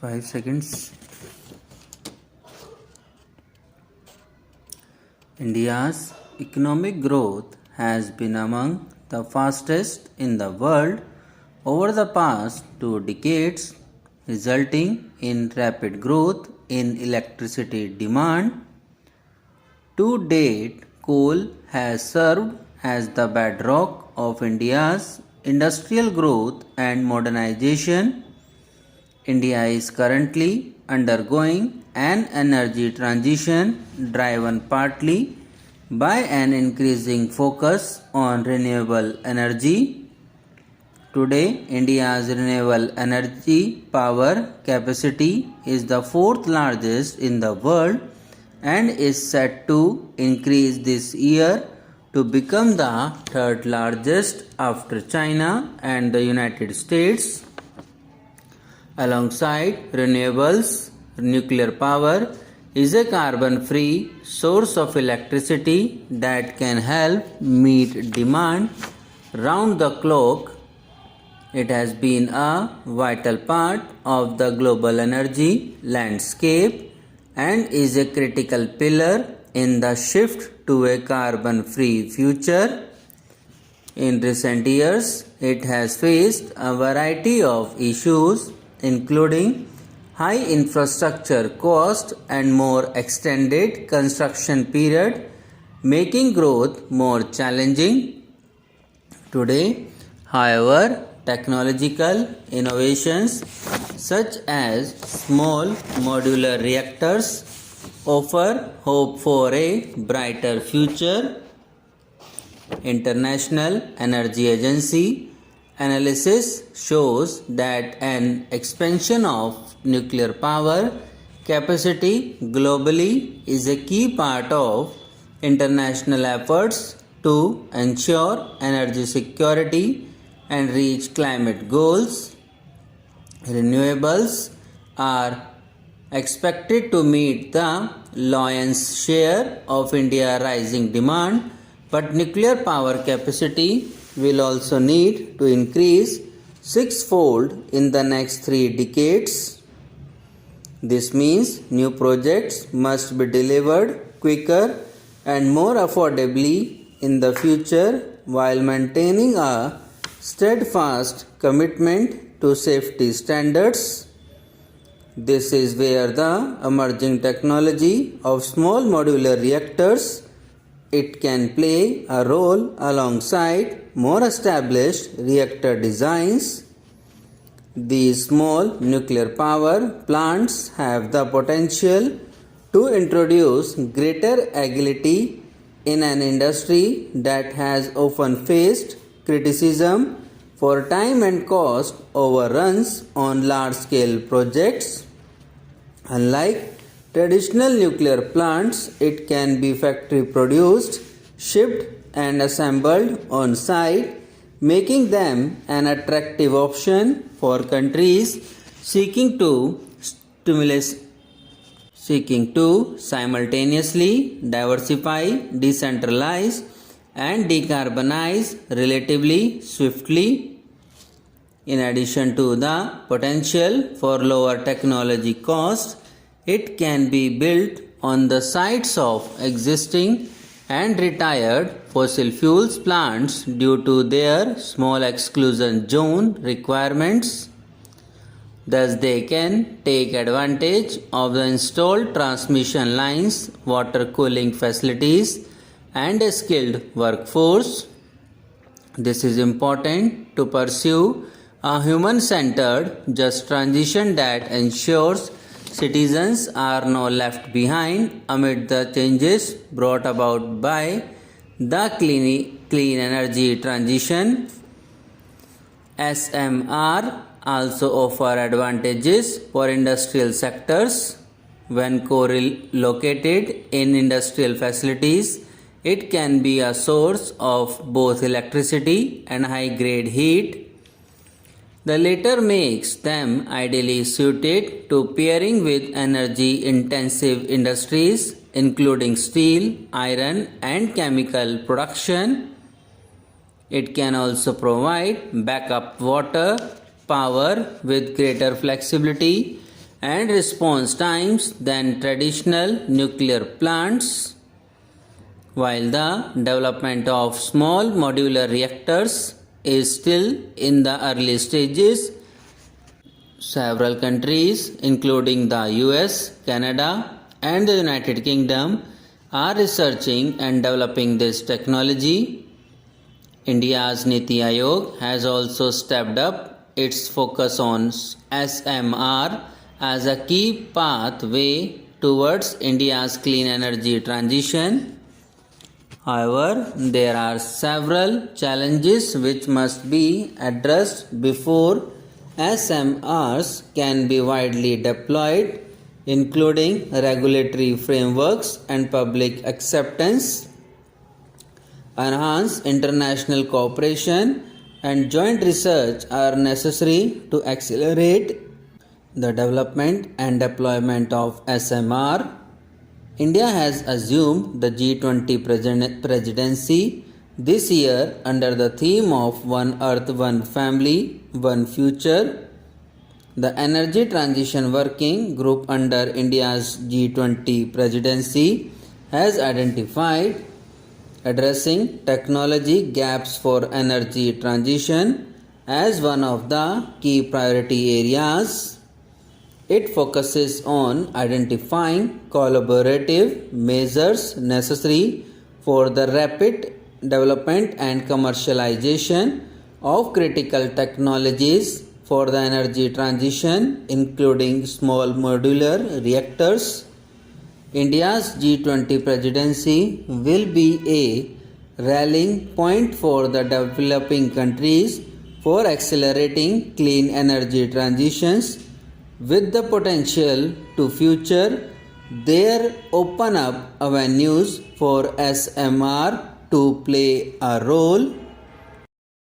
5 seconds. India's economic growth has been among the fastest in the world over the past 2 decades, resulting in rapid growth in electricity demand. To date, coal has served as the bedrock of India's industrial growth and modernization. India is currently undergoing an energy transition driven partly by an increasing focus on renewable energy. Today, India's renewable energy power capacity is the fourth largest in the world and is set to increase this year to become the third largest after China and the United States. Alongside renewables, nuclear power is a carbon-free source of electricity that can help meet demand round the clock. It has been a vital part of the global energy landscape and is a critical pillar in the shift to a carbon-free future. In recent years, it has faced a variety of issues, including high infrastructure cost and more extended construction period, making growth more challenging. Today, however, technological innovations such as small modular reactors offer hope for a brighter future. International Energy Agency analysis shows that an expansion of nuclear power capacity globally is a key part of international efforts to ensure energy security and reach climate goals. Renewables are expected to meet the lion's share of India's rising demand, but nuclear power capacity will also need to increase sixfold in the next 3 decades. This means new projects must be delivered quicker and more affordably in the future while maintaining a steadfast commitment to safety standards. This is where the emerging technology of small modular reactors it can play a role alongside more established reactor designs. These small nuclear power plants have the potential to introduce greater agility in an industry that has often faced criticism for time and cost overruns on large-scale projects. Unlike traditional nuclear plants, it can be factory produced, shipped and assembled on site, making them an attractive option for countries seeking to simultaneously diversify, decentralize and decarbonize relatively swiftly. In addition to the potential for lower technology costs, it can be built on the sites of existing and retired fossil fuels plants due to their small exclusion zone requirements. Thus, they can take advantage of the installed transmission lines, water cooling facilities, and a skilled workforce. This is important to pursue a human-centered, just transition that ensures citizens are not left behind amid the changes brought about by the clean energy transition. SMR also offer advantages for industrial sectors. When co-located in industrial facilities, it can be a source of both electricity and high-grade heat. The latter makes them ideally suited to pairing with energy-intensive industries, including steel, iron, and chemical production. It can also provide backup water power with greater flexibility and response times than traditional nuclear plants. While the development of small modular reactors is still in the early stages, several countries, including the US, Canada, and the United Kingdom, are researching and developing this technology. India's Niti Aayog has also stepped up its focus on SMR as a key pathway towards India's clean energy transition. However, there are several challenges which must be addressed before SMRs can be widely deployed, including regulatory frameworks and public acceptance. Enhanced international cooperation and joint research are necessary to accelerate the development and deployment of SMR. India has assumed the G20 presidency this year under the theme of One Earth, One Family, One Future. The Energy Transition Working Group under India's G20 presidency has identified addressing technology gaps for energy transition as one of the key priority areas. It focuses on identifying collaborative measures necessary for the rapid development and commercialization of critical technologies for the energy transition, including small modular reactors. India's G20 presidency will be a rallying point for the developing countries for accelerating clean energy transitions with the potential to future there open up avenues for SMR to play a role.